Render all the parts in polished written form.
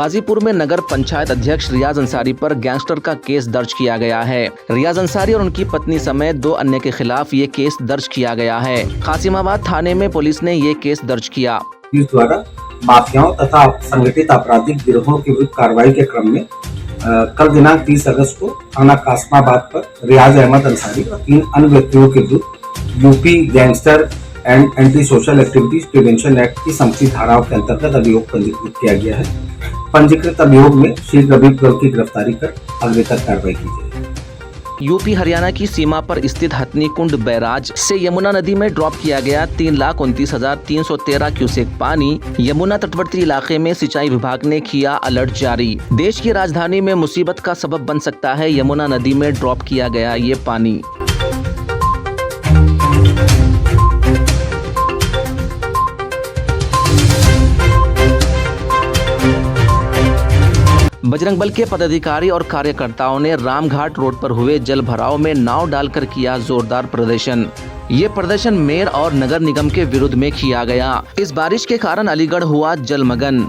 गाजीपुर में नगर पंचायत अध्यक्ष रियाज अंसारी पर गैंगस्टर का केस दर्ज किया गया है। रियाज अंसारी और उनकी पत्नी समेत 2 अन्य के खिलाफ ये केस दर्ज किया गया है। कासिमाबाद थाने में पुलिस ने ये केस दर्ज किया। द्वारा माफियाओं तथा संगठित आपराधिक गिरोहों के विरुद्ध कार्रवाई के क्रम में कल दिनांक 30 अगस्त को थाना कासिमाबाद पर रियाज अहमद अंसारी और 3 अन्य व्यक्तियों के विरुद्ध UP gangster and anti social activities prevention act की समझी धाराओं के अंतर्गत अभियोग पंजीकृत किया गया है। पंजीकृत अभियोग में शीघ्र अभियुक्त की गिरफ्तारी कर आगे तक कार्रवाई की जाएगी। यूपी हरियाणा की सीमा पर स्थित हथनी कुंड बैराज से यमुना नदी में ड्रॉप किया गया 3,29,313 क्यूसेक पानी। यमुना तटवर्ती इलाके में सिंचाई विभाग ने किया अलर्ट जारी। देश की राजधानी में मुसीबत का सबब बन सकता है यमुना नदी में ड्रॉप किया गया ये पानी। बजरंग बल के पदाधिकारी और कार्यकर्ताओं ने रामघाट रोड पर हुए जल भराव में नाव डालकर किया जोरदार प्रदर्शन। ये प्रदर्शन मेयर और नगर निगम के विरुद्ध में किया गया। इस बारिश के कारण अलीगढ़ हुआ जलमग्न।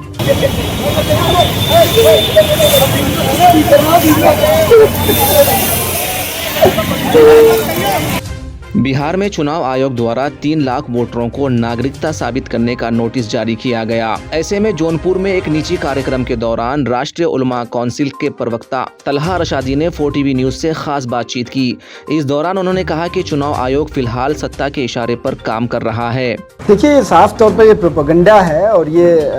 बिहार में चुनाव आयोग द्वारा 3 लाख वोटरों को नागरिकता साबित करने का नोटिस जारी किया गया। ऐसे में जौनपुर में एक निजी कार्यक्रम के दौरान राष्ट्रीय उलमा काउंसिल के प्रवक्ता तलहा रशादी ने 4TV न्यूज से खास बातचीत की। इस दौरान उन्होंने कहा कि चुनाव आयोग फिलहाल सत्ता के इशारे पर काम कर रहा है। देखिए, साफ तौर पर ये प्रोपेगेंडा है और ये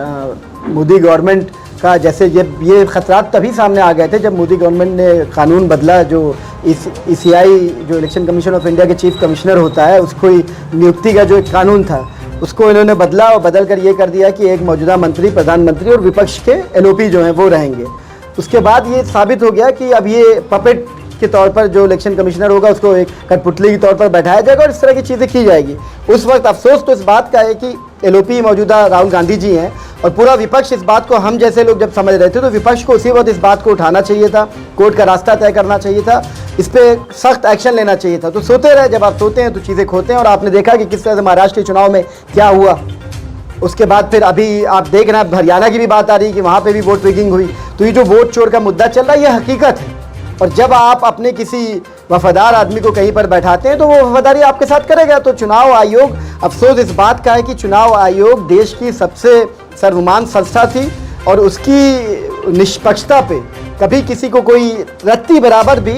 मोदी गवर्नमेंट का, जैसे ये खतरात तभी सामने आ गए थे जब मोदी गवर्नमेंट ने कानून बदला। जो ECI जो इलेक्शन कमीशन ऑफ इंडिया के चीफ कमिश्नर होता है, उसको नियुक्ति का जो एक कानून था उसको इन्होंने बदला और बदल कर ये कर दिया कि एक मौजूदा मंत्री, प्रधानमंत्री और विपक्ष के LOP जो हैं वो रहेंगे। उसके बाद ये साबित हो गया कि अब ये पपेट के तौर पर जो इलेक्शन कमिश्नर होगा उसको एक कठपुतली के तौर पर बैठाया जाएगा और इस तरह की चीज़ें की जाएगी। उस वक्त अफसोस तो इस बात का है कि LOP मौजूदा राहुल गांधी जी हैं और पूरा विपक्ष इस बात को, हम जैसे लोग जब समझ रहे थे तो विपक्ष को उसी वक्त इस बात को उठाना चाहिए था, कोर्ट का रास्ता तय करना चाहिए था, इस पर सख्त एक्शन लेना चाहिए था। तो सोते रहे, जब आप सोते हैं तो चीज़ें खोते हैं। और आपने देखा कि किस तरह से महाराष्ट्र के चुनाव में क्या हुआ। उसके बाद फिर अभी आप देख रहे हैं हरियाणा की भी बात आ रही है कि वहाँ पे भी वोट रिगिंग हुई। तो ये जो वोट चोर का मुद्दा चल रहा है ये हकीकत है। और जब आप अपने किसी वफादार आदमी को कहीं पर बैठाते हैं तो वो वफादारी आपके साथ करेगा। तो चुनाव आयोग, अफसोस इस बात का है कि चुनाव आयोग देश की सबसे सर्वमान्य संस्था थी और उसकी निष्पक्षता पे कभी किसी को कोई रत्ती बराबर भी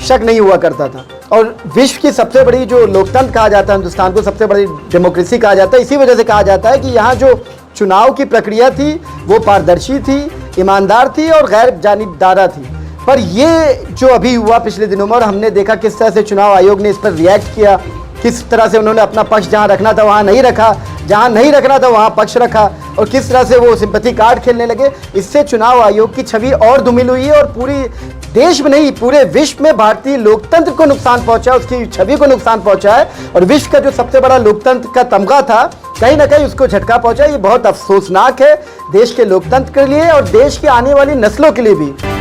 शक नहीं हुआ करता था। और विश्व की सबसे बड़ी जो लोकतंत्र कहा जाता है, हिंदुस्तान को सबसे बड़ी डेमोक्रेसी कहा जाता है, इसी वजह से कहा जाता है कि यहाँ जो चुनाव की प्रक्रिया थी वो पारदर्शी थी, ईमानदार थी और गैर जानिबदारा थी। पर ये जो अभी हुआ पिछले दिनों में, और हमने देखा किस तरह से चुनाव आयोग ने इस पर रिएक्ट किया, किस तरह से उन्होंने अपना पक्ष जहां रखना था वहां नहीं रखा, जहां नहीं रखना था वहां पक्ष रखा, और किस तरह से वो सिंपैथी कार्ड खेलने लगे। इससे चुनाव आयोग की छवि और धूमिल हुई है और पूरी देश में नहीं पूरे विश्व में भारतीय लोकतंत्र को नुकसान पहुंचा, उसकी छवि को नुकसान पहुंचा है। और विश्व का जो सबसे बड़ा लोकतंत्र का तमगा था, कहीं ना कहीं उसको झटका पहुंचा। ये बहुत अफसोसनाक है देश के लोकतंत्र के लिए और देश की आने वाली नस्लों के लिए भी।